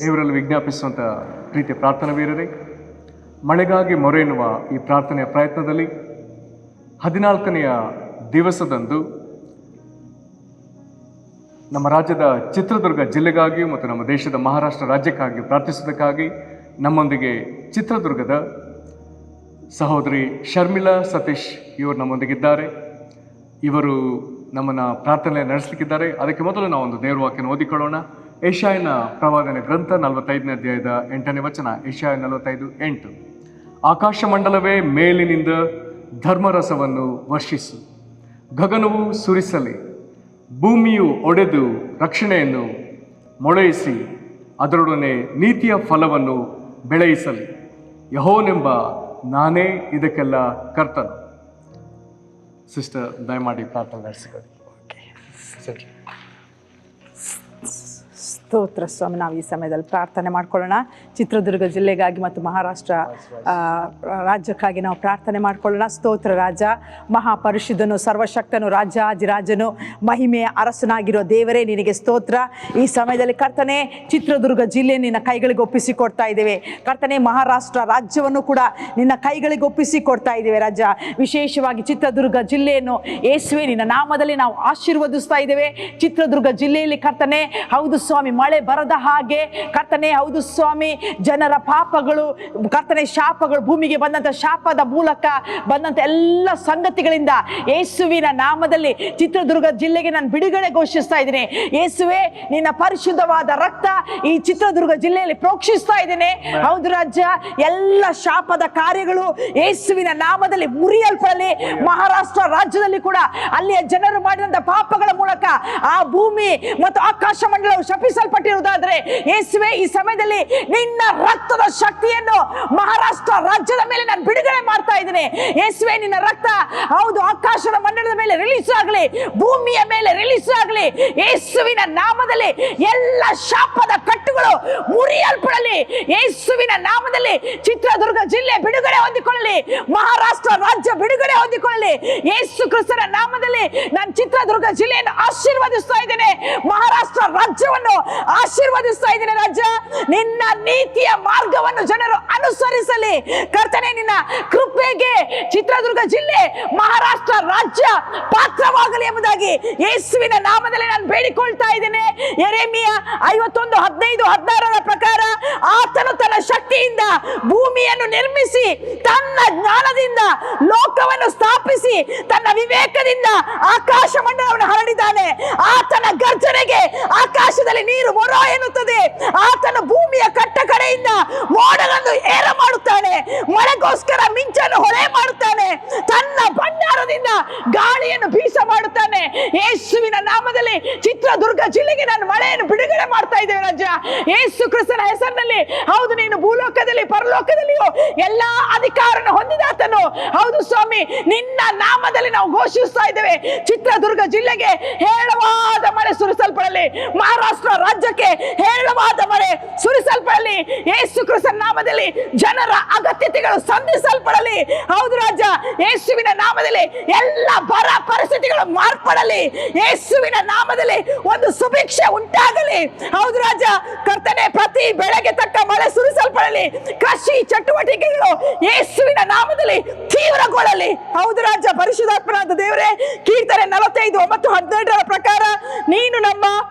ದೇವರಲ್ಲಿ ವಿಜ್ಞಾಪಿಸುವಂಥ ಪ್ರೀತಿಯ ಪ್ರಾರ್ಥನಾ ವೀರರೇ, ಮಳೆಗಾಗಿ ಮೊರೆ ಎನ್ನುವ ಈ ಪ್ರಾರ್ಥನೆಯ ಪ್ರಯತ್ನದಲ್ಲಿ 14ನೆಯ ದಿವಸದಂದು ನಮ್ಮ ರಾಜ್ಯದ ಚಿತ್ರದುರ್ಗ ಜಿಲ್ಲೆಗಾಗಿಯೂ ಮತ್ತು ನಮ್ಮ ದೇಶದ ಮಹಾರಾಷ್ಟ್ರ ರಾಜ್ಯಕ್ಕಾಗಿ ಪ್ರಾರ್ಥಿಸುವುದಕ್ಕಾಗಿ ನಮ್ಮೊಂದಿಗೆ ಚಿತ್ರದುರ್ಗದ ಸಹೋದರಿ ಶರ್ಮಿಳಾ ಸತೀಶ್ ಇವರು ನಮ್ಮೊಂದಿಗಿದ್ದಾರೆ. ಇವರು ನಮ್ಮನ್ನು ಪ್ರಾರ್ಥನೆ ನಡೆಸಲಿಕ್ಕಿದ್ದಾರೆ. ಅದಕ್ಕೆ ಮೊದಲು ನಾವೊಂದು ದೇವರ ವಾಕ್ಯನ ಓದಿಕೊಳ್ಳೋಣ. ಯೆಶಾಯನ ಪ್ರವಾದನೆ ಗ್ರಂಥ 45ನೇ ಅಧ್ಯಾಯದ 8ನೇ ವಚನ. ಯೆಶಾಯ 45:8. ಆಕಾಶಮಂಡಲವೇ ಮೇಲಿನಿಂದ ಧರ್ಮರಸವನ್ನು ವರ್ಷಿಸು, ಗಗನವು ಸುರಿಸಲಿ, ಭೂಮಿಯು ಒಡೆದು ರಕ್ಷಣೆಯನ್ನು ಮೊಳೆಯಿಸಿ ಅದರೊಡನೆ ನೀತಿಯ ಫಲವನ್ನು ಬೆಳೆಯಿಸಲಿ. ಯೆಹೋವನೆಂಬ ನಾನೇ ಇದಕ್ಕೆಲ್ಲ ಕರ್ತನು. ಸಿಸ್ಟರ್ ದಯಮಾಡಿ ಪ್ರಾರ್ಥನೆ ನಡೆಸಿಕೊಳ್ಳಿ. ಸ್ತೋತ್ರ ಸ್ವಾಮಿ. ನಾವು ಈ ಸಮಯದಲ್ಲಿ ಪ್ರಾರ್ಥನೆ ಮಾಡ್ಕೊಳ್ಳೋಣ. ಚಿತ್ರದುರ್ಗ ಜಿಲ್ಲೆಗಾಗಿ ಮತ್ತು ಮಹಾರಾಷ್ಟ್ರ ರಾಜ್ಯಕ್ಕಾಗಿ ನಾವು ಪ್ರಾರ್ಥನೆ ಮಾಡ್ಕೊಳ್ಳೋಣ. ಸ್ತೋತ್ರ. ರಾಜ ಮಹಾಪರಿಶುದ್ಧನು, ಸರ್ವಶಕ್ತನು, ರಾಜಾಧಿರಾಜನು, ಮಹಿಮೆಯ ಅರಸನಾಗಿರೋ ದೇವರೇ ನಿನಗೆ ಸ್ತೋತ್ರ. ಈ ಸಮಯದಲ್ಲಿ ಕರ್ತನೆ ಚಿತ್ರದುರ್ಗ ಜಿಲ್ಲೆ ನಿನ್ನ ಕೈಗಳಿಗೆ ಒಪ್ಪಿಸಿಕೊಡ್ತಾ ಇದ್ದೇವೆ. ಕರ್ತನೆ ಮಹಾರಾಷ್ಟ್ರ ರಾಜ್ಯವನ್ನು ಕೂಡ ನಿನ್ನ ಕೈಗಳಿಗೆ ಒಪ್ಪಿಸಿಕೊಡ್ತಾ ಇದ್ದೇವೆ ರಾಜ. ವಿಶೇಷವಾಗಿ ಚಿತ್ರದುರ್ಗ ಜಿಲ್ಲೆಯನ್ನು ಯೇಸುವೆ ನಿನ್ನ ನಾಮದಲ್ಲಿ ನಾವು ಆಶೀರ್ವದಿಸ್ತಾ ಇದ್ದೇವೆ. ಚಿತ್ರದುರ್ಗ ಜಿಲ್ಲೆಯಲ್ಲಿ ಕರ್ತನೆ ಹೌದು ಸ್ವಾಮಿ, ಮಳೆ ಬರದ ಹಾಗೆ ಕರ್ತನೆ ಹೌದು ಸ್ವಾಮಿ, ಜನರ ಪಾಪಗಳು ಕರ್ತನೆ ಶಾಪಗಳು, ಭೂಮಿಗೆ ಬಂದಂಥ ಶಾಪದ ಮೂಲಕ ಬಂದಂಥ ಎಲ್ಲ ಸಂಗತಿಗಳಿಂದ ಯೇಸುವಿನ ನಾಮದಲ್ಲಿ ಚಿತ್ರದುರ್ಗ ಜಿಲ್ಲೆಗೆ ನಾನು ಬಿಡುಗಡೆ ಘೋಷಿಸ್ತಾ ಇದ್ದೇನೆ. ಯೇಸುವೆ ನಿನ್ನ ಪರಿಶುದ್ಧವಾದ ರಕ್ತ ಈ ಚಿತ್ರದುರ್ಗ ಜಿಲ್ಲೆಯಲ್ಲಿ ಪ್ರೋಕ್ಷಿಸ್ತಾ ಇದ್ದೇನೆ. ಹೌದು ರಾಜ್ಯ, ಎಲ್ಲ ಶಾಪದ ಕಾರ್ಯಗಳು ಯೇಸುವಿನ ನಾಮದಲ್ಲಿ ಮುರಿಯಲ್ಪಡಲಿ. ಮಹಾರಾಷ್ಟ್ರ ರಾಜ್ಯದಲ್ಲಿ ಕೂಡ ಅಲ್ಲಿಯ ಜನರು ಮಾಡಿದಂಥ ಪಾಪಗಳ ಮೂಲಕ ಆ ಭೂಮಿ ಮತ್ತು ಆಕಾಶ ಮಂಡಲವು ಶಪಿಸಲ್ಪಟ್ಟಿರುವುದಾದ್ರೆ ಯೇಸುವೆ ಈ ಸಮಯದಲ್ಲಿ ನಿನ್ನ ರಕ್ತದ ಶಕ್ತಿಯನ್ನು ಮಹಾರಾಷ್ಟ್ರ ರಾಜ್ಯದ ಮೇಲೆ ನಾನು ಬಿಡುಗಡೆ ಮಾಡ್ತಾ ಇದ್ದೇನೆ. ಯೇಸುವೆ ನಿನ್ನ ರಕ್ತ ಹೌದು ಆಕಾಶದ ಮಂಡಲದ ಮೇಲೆ ರಿಲೀಸ್ ಆಗಲಿ, ಭೂಮಿಯ ಮೇಲೆ ರಿಲೀಸ್ ಆಗಲಿ. ಯೇಸುವಿನ ನಾಮದಲ್ಲಿ ಎಲ್ಲ ಶಾಪದ ಕಟ್ಟುಗಳು ಮುರಿಯಲ್ಪಡಲಿ. ಯೇಸುವಿನ ನಾಮದಲ್ಲಿ ಚಿತ್ರದುರ್ಗ ಜಿಲ್ಲೆ ಬಿಡುಗಡೆ ಹೊಂದಿಕೊಳ್ಳಲಿ, ಮಹಾರಾಷ್ಟ್ರ ರಾಜ್ಯ ಬಿಡುಗಡೆ ಹೊಂದಿಕೊಳ್ಳಲಿ. ಯೇಸು ಕ್ರಿಸ್ತನ ನಾಮದಲ್ಲಿ ನಾನು ಚಿತ್ರದುರ್ಗ ಜಿಲ್ಲೆಯನ್ನು ಆಶೀರ್ವದಿಸ್ತಾ ಇದ್ದೇನೆ, ಮಹಾರಾಷ್ಟ್ರ ರಾಜ್ಯವನ್ನು ಆಶೀರ್ವದಿಸ್ತಾ ಇದ್ದೇನೆ. ರಾಜ್ಯ ನಿನ್ನ ನೀತಿಯ ಮಾರ್ಗವನ್ನು ಜನರು ಅನುಸರಿಸಲಿ. ಕರ್ತನೆ ನಿನ್ನ ಕೃಪೆಗೆ ಚಿತ್ರದುರ್ಗ ಜಿಲ್ಲೆ, ಮಹಾರಾಷ್ಟ್ರ ರಾಜ್ಯ ಪಾತ್ರವಾಗಲಿ ಎಂಬುದಾಗಿ ಯೇಸುವಿನ ನಾಮದಲ್ಲಿ ನಾನು ಬೇಡಿಕೊಳ್ತಾ ಇದ್ದೇನೆ. ಯೆರೆಮೀಯ 51:15-16 ಪ್ರಕಾರ ಆತನು ತನ್ನ ಶಕ್ತಿಯಿಂದ ಭೂಮಿಯನ್ನು ನಿರ್ಮಿಸಿ, ತನ್ನ ಜ್ಞಾನದಿಂದ ಲೋಕವನ್ನು ಸ್ಥಾಪಿಸಿ, ತನ್ನ ವಿವೇಕದಿಂದ ಆಕಾಶ ಮಂಡಲವನ್ನು ಹರಡಿದ್ದಾನೆ. ಆತನ ಗರ್ಜನೆಗೆ ಆಕಾಶದಲ್ಲಿ ನೀರು ಮೊರೋ ಎನ್ನುತ್ತದೆ. ಆತನು ಭೂಮಿಯ ಕಟ್ಟ ಕಡೆಯಿಂದ ಮೋಡಗಳನ್ನು ಏರ ಮಾಡುತ್ತಾನೆ, ಮಳೆಗೋಸ್ಕರ ಮಿಂಚನ್ನು ಹೊಳೆ ಮಾಡುತ್ತಾನೆ, ತನ್ನ ಭಂಡಾರದಿಂದ ಗಾಳಿಯನ್ನು ಬೀಸ ಮಾಡುತ್ತಾನೆ. ಯೇಸುವಿನ ನಾಮದಲ್ಲಿ ಚಿತ್ರದುರ್ಗ ಜಿಲ್ಲೆಗೆ ನಾನು ಮಳೆಯನ್ನು ಬಿಡುಗಡೆ ಮಾಡ್ತಾ ಇದ್ದೇವೆ ರಾಜ. ಯೇಸು ಕ್ರಿಸ್ತನ ಹೆಸರಿನಲ್ಲಿ ಹೌದು ನೀನು ಭೂಲೋಕದಲ್ಲಿ ಪರಲೋಕದಲ್ಲಿಯೂ ಎಲ್ಲಾ ಅಧಿಕಾರವನ್ನು ಹೊಂದಿದಾತನು. ಹೌದು ಸ್ವಾಮಿ, ನಿನ್ನ ನಾಮದಲ್ಲಿ ನಾವು ಘೋಷಿಸ್ತಾ ಇದ್ದೇವೆ. ಚಿತ್ರದುರ್ಗ ಜಿಲ್ಲೆಗೆ ಹೇರಳವಾದ ಮಳೆ ಸುರಿಸಲ್ಪಡಲಿ, ಮಹಾರಾಷ್ಟ್ರ ರಾಜ್ಯಕ್ಕೆ ಹೇರಳವಾದ ಮಳೆ ಸುರಿಸಲ್ಪಡಲಿ. ಯೇಸು ಕ್ರಿಸ್ತನ ನಾಮದಲ್ಲಿ ಜನರ ಅಗತ್ಯತೆಗಳು ಸಂಧಿಸಲ್ಪಡಲಿ. ಹೌದು ರಾಜ, ಯೇಸುವಿನ ನಾಮದಲ್ಲಿ ಎಲ್ಲ ಬರ ಪರಿಸ್ಥಿತಿಗಳು ಮಾರ್ಪಡಲಿ. ಯೇಸುವಿನ ನಾಮದಲ್ಲಿ ಒಂದು ಸುಭಿಕ್ಷೆ ಉಂಟಾಗಲಿ. ಹೌದು ರಾಜ, ಕರ್ತನೆ ಪ್ರತಿ ಬೆಳೆಗೆ ತಕ್ಕ ಮಳೆ ಸುರಿಸಲ್ಪಡಲಿ. ಕೃಷಿ ಚಟುವಟಿಕೆಗಳು ಯೇಸುವಿನ ನಾಮದಲ್ಲಿ ತೀವ್ರಗೊಳ್ಳಲಿ. ಹೌದು ರಾಜ, ಪರಿಶುದ್ಧಾತ್ಮನಾದ ದೇವರೇ, ಕೀರ್ತನೆ 45:9-12 ಪ್ರಕಾರ ನೀನು ನಮ್ಮ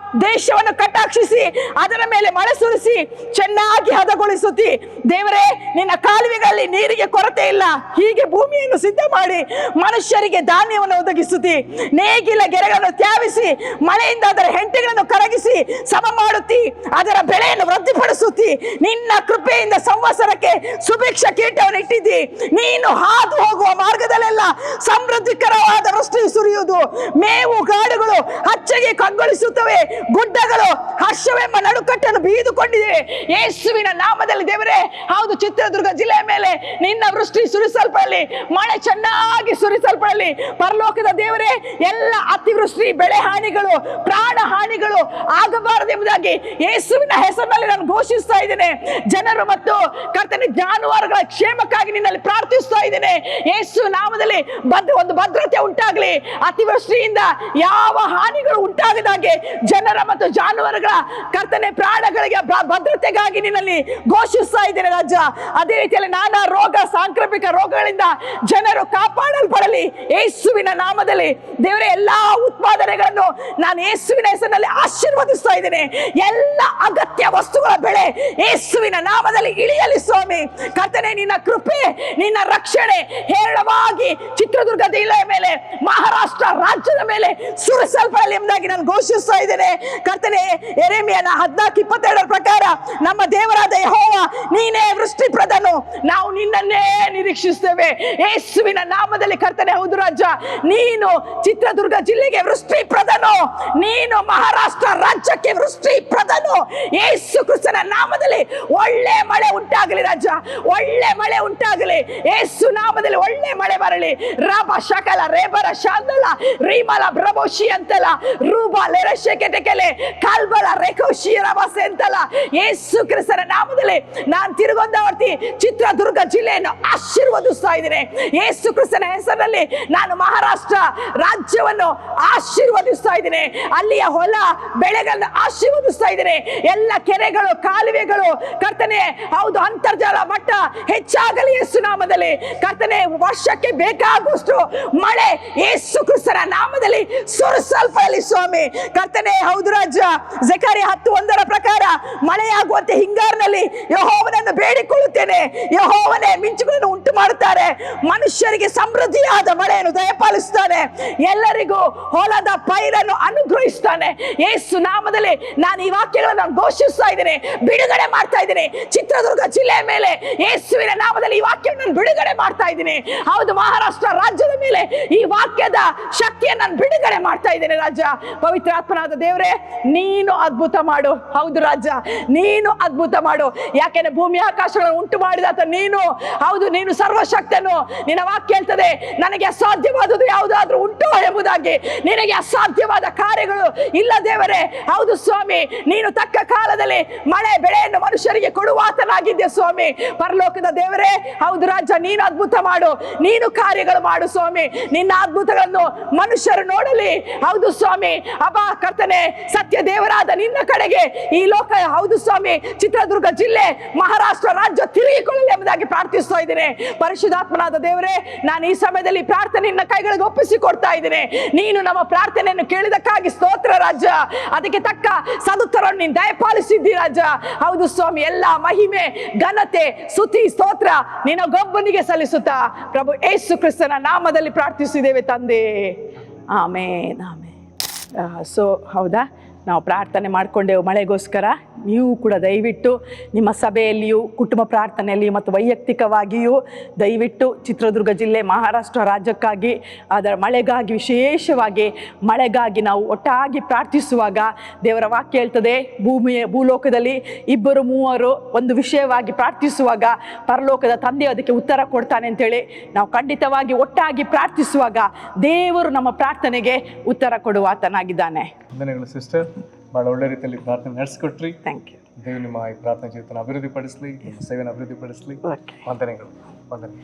ದೇಶವನ್ನು ಕಟಾಕ್ಷಿಸಿ ಅದರ ಮೇಲೆ ಮಳೆ ಸುರಿಸಿ ಚೆನ್ನಾಗಿ ಹದಗೊಳಿಸುತ್ತಿ. ದೇವರೇ, ನಿನ್ನ ಕಾಲುವೆಗಳಲ್ಲಿ ನೀರಿಗೆ ಕೊರತೆ ಇಲ್ಲ. ಹೀಗೆ ಭೂಮಿಯನ್ನು ಸಿದ್ಧ ಮಾಡಿ ಮನುಷ್ಯರಿಗೆ ಧಾನ್ಯವನ್ನು ಒದಗಿಸುತ್ತಿ. ನೇಗಿಲ ಗೆರೆಗಳನ್ನು ತ್ಯಾವಿಸಿ ಮಳೆಯಿಂದ ಅದರ ಹೆಂಟೆಗಳನ್ನು ಕರಗಿಸಿ ಸಮ ಮಾಡುತ್ತಿ. ಅದರ ಬೆಳೆಯನ್ನು ವೃದ್ಧಿಪಡಿಸುತ್ತಿ. ನಿನ್ನ ಕೃಪೆಯಿಂದ ಸಂವತ್ಸರಕ್ಕೆ ಸುಭಿಕ್ಷ ಕೀಟವನ್ನು ಇಟ್ಟಿದ್ದಿ. ನೀನು ಹಾದು ಹೋಗುವ ಮಾರ್ಗದಲ್ಲೆಲ್ಲ ಸಮೃದ್ಧಿಕರವಾದ ವೃಷ್ಟಿ ಸುರಿಯುವುದು. ಮೇವು ಗಾಡುಗಳು ಹಚ್ಚಗೆ ಕಂಗೊಳಿಸುತ್ತವೆ, ಗುಡ್ಡಗಳು ಹರ್ಷವೆಂಬ ನಡುಕಟ್ಟನ್ನು ಬೀದುಕೊಂಡಿವೆ. ಯೇಸುವಿನ ನಾಮದಲ್ಲಿ ದೇವರೇ, ಹೌದು ಚಿತ್ರದುರ್ಗ ಜಿಲ್ಲೆಯ ಮೇಲೆ ನಿನ್ನ ವೃಷ್ಟಿ ಸುರಿಸಲ್ಪಡಲಿ, ಮಳೆ ಚೆನ್ನಾಗಿ ಸುರಿಸಲ್ಪಡಲಿ. ಪರಲೋಕದ ದೇವರೇ, ಎಲ್ಲ ಅತಿವೃಷ್ಟಿ, ಬೆಳೆ ಹಾನಿಗಳು, ಪ್ರಾಣ ಹಾನಿಗಳು ಆಗಬಾರದು ಎಂಬುದಾಗಿ ಯೇಸುವಿನ ಹೆಸರಿನಲ್ಲಿ ನಾನು ಘೋಷಿಸ್ತಾ ಇದ್ದೇನೆ. ಜನರು ಮತ್ತು ಕರ್ತನ ಜಾನುವಾರುಗಳ ಕ್ಷೇಮಕ್ಕಾಗಿ ನಿನ್ನಲ್ಲಿ ಪ್ರಾರ್ಥಿಸ್ತಾ ಇದ್ದೇನೆ. ಯೇಸು ನಾಮದಲ್ಲಿ ಒಂದು ಭದ್ರತೆ ಉಂಟಾಗಲಿ. ಅತಿವೃಷ್ಟಿಯಿಂದ ಯಾವ ಹಾನಿಗಳು ಉಂಟಾಗದಾಗೆ ಜನರ ಮತ್ತು ಜಾನುವಾರುಗಳ ಕರ್ತನೆ ಪ್ರಾಣಗಳಿಗೆ ಭದ್ರತೆಗಾಗಿ ನಿನ್ನಲ್ಲಿ ಘೋಷಿಸ್ತಾ ಇದ್ದೇನೆ ರಾಜ. ಅದೇ ರೀತಿಯಲ್ಲಿ ನಾನಾ ರೋಗ, ಸಾಂಕ್ರಾಮಿಕ ರೋಗಗಳಿಂದ ಜನರು ಕಾಪಾಡಲ್ಪಡಲಿ ಯೇಸುವಿನ ನಾಮದಲ್ಲಿ. ದೇವರೇ, ಎಲ್ಲಾ ಉತ್ಪಾದನೆಗಳನ್ನು ನಾನು ಯೇಸುವಿನ ಹೆಸರಿನಲ್ಲಿ ಆಶೀರ್ವದಿಸ್ತಾ ಇದ್ದೇನೆ. ಎಲ್ಲ ಅಗತ್ಯ ವಸ್ತುಗಳ ಬೆಳೆ ಯೇಸುವಿನ ನಾಮದಲ್ಲಿ ಇಳಿಯಲಿ ಸ್ವಾಮಿ. ಕರ್ತನೆ, ನಿನ್ನ ಕೃಪೆ, ನಿನ್ನ ರಕ್ಷಣೆ ಹೇರಳವಾಗಿ ಚಿತ್ರದುರ್ಗ ಜಿಲ್ಲೆಯ ಮೇಲೆ, ಮಹಾರಾಷ್ಟ್ರ ರಾಜ್ಯದ ಮೇಲೆ ಸುರಿಸಲ್ಪಡಲಿ ಎಂಬುದಾಗಿ ನಾನು ಘೋಷಿಸ್ತಾ ಇದ್ದೇನೆ. ಕರ್ತನೆ, ಯೆರೆಮೀಯನ 14:22 ಪ್ರಕಾರ ನಮ್ಮ ದೇವರಾದ ಯೆಹೋವ ನೀನೇ ವೃಷ್ಟಿಪ್ರದನು, ನಾವು ನಿನ್ನನ್ನೇ ನಿರೀಕ್ಷಿಸ್ತೇವೆ ಯೇಸುವಿನ ನಾಮದಲ್ಲಿ. ಕರ್ತನೆ, ಹೌದು ರಾಜ, ನೀನು ಚಿತ್ರದುರ್ಗ ಜಿಲ್ಲೆಗೆ ವೃಷ್ಟಿಪ್ರದನು, ನೀನು ಮಹಾರಾಷ್ಟ್ರ ರಾಜ್ಯಕ್ಕೆ ವೃಷ್ಟಿಪ್ರದನು ಯೇಸು ಕ್ರಿಸ್ತನ ನಾಮದಲ್ಲಿ. ಒಳ್ಳೆ ಮಳೆ ಉಂಟಾಗಲಿ ರಾಜ, ಒಳ್ಳೆ ಮಳೆ ಉಂಟಾಗಲಿ ಯೇಸು ನಾಮದಲ್ಲಿ. ಒಳ್ಳೆ ಮಳೆ ಬರಲಿ. ರಾಬ ಶಕಲ ರೇಬರ ಶಾಂದಲ ರೀಮಲ ಬ್ರಬೋಶಿ ಅಂತಲ್ಲ, ರೂಬ ಲೆರಶೆಕೆಟೆಕೆಲೆ ಕಾಲ್ಬಲ ರೇಖೋಶಿ ರಬಸೆ ಅಂತಲ್ಲ, ಯೇಸು ಕ್ರಿಸ್ತನ ನಾಮದಲ್ಲಿ ನಾನು ತಿರುಗೊಂದವರ್ತಿ ಚಿತ್ರದುರ್ಗ ಜಿಲ್ಲೆಯನ್ನು ಆಶೀರ್ವದಿಸ್ತಾ ಇದ್ದೇನೆ ಯೇಸು ಕ್ರಿಸ್ತನ ಹೆಸರಿನಲ್ಲಿ. ನಾನು ಮಹಾರಾಷ್ಟ್ರ ರಾಜ್ಯವನ್ನು ಆಶೀರ್ವದಿಸ್ತಾ ಇದ್ದೇನೆ, ಅಲ್ಲಿಯ ಹೊಲ ಬೆಳೆಗಳನ್ನು ಆಶೀರ್ವದಿಸ್ತಾ ಇದ್ದೇನೆ. ಎಲ್ಲ ಕೆರೆಗಳು, ಕಾಲುವೆಗಳು ಕರ್ತನೆ, ಹೌದು, ಅಂತರ್ಜಲ ಮಟ್ಟ ಹೆಚ್ಚಾಗಲಿ ಯೇಸು ನಾಮದಲ್ಲಿ. ಕರ್ತನೆ, ವರ್ಷಕ್ಕೆ ಬೇಕಾಗುವಷ್ಟು ಮಳೆ ಯೇಸು ಕ್ರಿಸ್ತನ ನಾಮದಲ್ಲಿ ಸುರಿಸಲ್ಪಡಲಿ ಸ್ವಾಮಿ. ಕರ್ತನೆ, ಹೌದು ರಾಜ, ಜಕರ್ಯ 10:1 ಪ್ರಕಾರ ಮಳೆಯಾಗುವಂತೆ ಹಿಂಗಾರಿನಲ್ಲಿ ಯೆಹೋವನನ್ನು ಬೇಡಿಕೊಳ್ಳುತ್ತೇನೆ. ಯೆಹೋವನೇ ಮಿಂಚುಗಳನ್ನು ಉಂಟು ಮಾಡುತ್ತಾರೆ, ಮನುಷ್ಯರಿಗೆ ಸಮೃದ್ಧಿಯಾದ ಮಳೆಯನ್ನು ದಯಪಾಲಿಸುತ್ತಾನೆ, ಎಲ್ಲರಿಗೂ ಹೊಲದ ಪೈರನ್ನು ಅನುಗ್ರಹಿಸುತ್ತಾನೆ ಯೇಸು ನಾಮದಲ್ಲಿ. ನಾನು ಈ ವಾಕ್ಯಗಳನ್ನು ಘೋಷಿಸ್ತಾ ಇದ್ದೇನೆ, ಬಿಡುಗಡೆ ಮಾಡ್ತಾ ಇದ್ದೇನೆ ಚಿತ್ರದುರ್ಗ ಜಿಲ್ಲೆಯ ಮೇಲೆ ಯೇಸುವಿನ ನಾಮದಲ್ಲಿ. ಈ ವಾಕ್ಯವನ್ನು ಬಿಡುಗಡೆ ಮಾಡ್ತಾ ಇದ್ದೀನಿ. ಹೌದು, ಮಹಾರಾಷ್ಟ್ರ ರಾಜ್ಯದ ಮೇಲೆ ಈ ವಾಕ್ಯದ ಶಕ್ತಿಯನ್ನು ನಾನು ಬಿಡುಗಡೆ ಮಾಡ್ತಾ ಇದ್ದೇನೆ ರಾಜ. ಪವಿತ್ರಾತ್ಮನಾದ ದೇವರೇ, ನೀನು ಅದ್ಭುತ ಮಾಡು. ಹೌದು ರಾಜ, ನೀನು ಅದ್ಭುತ ಮಾಡು. ಯಾಕೆಂದ್ರೆ ಭೂಮಿ ಆಕಾಶಗಳನ್ನು ಉಂಟು ಮಾಡಿದಾತ ನೀನು. ಹೌದು, ನೀನು ಸರ್ವಶಕ್ತನು. ನಿನ್ನ ವಾಕ್ಯ ಹೇಳ್ತದೆ, ನನಗೆ ಅಸಾಧ್ಯವಾದದ್ದು ಯಾವುದಾದ್ರೂ ಉಂಟು ಎಂಬುದಾಗಿ. ನಿನಗೆ ಅಸಾಧ್ಯವಾದ ಕಾರ್ಯಗಳು ಇಲ್ಲ ದೇವರೇ. ಹೌದು ಸ್ವಾಮಿ, ನೀನು ತಕ್ಕ ಕಾಲದಲ್ಲಿ ಮಳೆ ಬೆಳೆಯನ್ನು ಮನುಷ್ಯರಿಗೆ ಕೊಡುವಾತನಾಗಿದ್ದೆ ಸ್ವಾಮಿ. ಪರಲೋಕದ ದೇವರೇ, ಹೌದು ರಾಜ, ನೀನು ಅದ್ಭುತ ಮಾಡು, ನೀನು ಕಾರ್ಯಗಳು ಮಾಡು ಸ್ವಾಮಿ. ನಿನ್ನ ಅದ್ಭುತಗಳನ್ನು ಮನುಷ್ಯರು ನೋಡಲಿ. ಹೌದು ಸ್ವಾಮಿ, ಅಬ್ಬಾ ಕರ್ತನೆ, ಸತ್ಯ ದೇವರಾದ ನಿನ್ನ ಕಡೆಗೆ ಈ ಲೋಕ, ಹೌದು ಸ್ವಾಮಿ, ಚಿತ್ರದುರ್ಗ ಜಿಲ್ಲೆ, ಮಹಾರಾಷ್ಟ್ರ ರಾಜ್ಯ ತಿರುಗಿಕೊಳ್ಳಲಿ ಎಂಬುದಾಗಿ ಪ್ರಾರ್ಥಿಸ್ತಾ ಇದ್ದೇನೆ. ಪರಿಶುದ್ಧಾತ್ಮನಾದ ದೇವರೇ, ನಾನು ಈ ಸಮಯದಲ್ಲಿ ಪ್ರಾರ್ಥನೆಯನ್ನ ಕೈಗಳಿಗೆ ಒಪ್ಪಿಸಿಕೊಡ್ತಾ ಇದ್ದೇನೆ. ನೀನು ನಮ್ಮ ಪ್ರಾರ್ಥನೆಯನ್ನು ಕೇಳಿದಕ್ಕಾಗಿ ಸ್ತೋತ್ರ ರಾಜ. ಅದಕ್ಕೆ ತಕ್ಕ ಸದುತ್ತರವನ್ನು ನೀನು ದಯಪಾಲಿಸಿದ್ದಿ ರಾಜ. ಹೌದು ಸ್ವಾಮಿ, ಎಲ್ಲ ಮಹಿಮೆ, ಘನತೆ, ಸ್ತುತಿ, ಸ್ತೋತ್ರ ನಿನಗೊಬ್ಬನಿಗೆ ಸಲ್ಲಿಸುತ್ತಾ ಪ್ರಭು ಯೇಸು ಕ್ರಿಸ್ತನ ನಾಮದಲ್ಲಿ ಪ್ರಾರ್ಥಿಸಿದ್ದೇವೆ ತಂದೆ. ಆಮೇನ್, ಆಮೇನ್. ಸೊ ಹೌದಾ, ನಾವು ಪ್ರಾರ್ಥನೆ ಮಾಡಿಕೊಂಡೆವು ಮಳೆಗೋಸ್ಕರ. ನೀವು ಕೂಡ ದಯವಿಟ್ಟು ನಿಮ್ಮ ಸಭೆಯಲ್ಲಿಯೂ, ಕುಟುಂಬ ಪ್ರಾರ್ಥನೆಯಲ್ಲಿ ಮತ್ತು ವೈಯಕ್ತಿಕವಾಗಿಯೂ ದಯವಿಟ್ಟು ಚಿತ್ರದುರ್ಗ ಜಿಲ್ಲೆ, ಮಹಾರಾಷ್ಟ್ರ ರಾಜ್ಯಕ್ಕಾಗಿ, ಅದರ ಮಳೆಗಾಗಿ, ವಿಶೇಷವಾಗಿ ಮಳೆಗಾಗಿ ನಾವು ಒಟ್ಟಾಗಿ ಪ್ರಾರ್ಥಿಸುವಾಗ ದೇವರ ವಾಕ್ಯ ಹೇಳ್ತದೆ, ಭೂಲೋಕದಲ್ಲಿ 2-3 ಒಂದು ವಿಷಯವಾಗಿ ಪ್ರಾರ್ಥಿಸುವಾಗ ಪರಲೋಕದ ತಂದೆ ಅದಕ್ಕೆ ಉತ್ತರ ಕೊಡ್ತಾನೆ ಅಂತೇಳಿ ನಾವು ಖಂಡಿತವಾಗಿ ಒಟ್ಟಾಗಿ ಪ್ರಾರ್ಥಿಸುವಾಗ ದೇವರು ನಮ್ಮ ಪ್ರಾರ್ಥನೆಗೆ ಉತ್ತರ ಕೊಡುವಾತನಾಗಿದ್ದಾನೆ. ವಂದನೆಗಳು ಸಿಸ್ಟರ್, ಭಾಳ ಒಳ್ಳೆ ರೀತಿಯಲ್ಲಿ ಪ್ರಾರ್ಥನೆ ನಡೆಸಿಕೊಟ್ರಿ. Thank you. ದೇವರು ನಿಮ್ಮ ಈ ಪ್ರಾರ್ಥನೆ ಜೀವಿತನ ಅಭಿವೃದ್ಧಿಪಡಿಸಲಿ, ನಿಮ್ಮ ಸೇವೆಯನ್ನು ಅಭಿವೃದ್ಧಿಪಡಿಸಲಿ. ವಂದನೆಗಳು. ವಂದನೆ.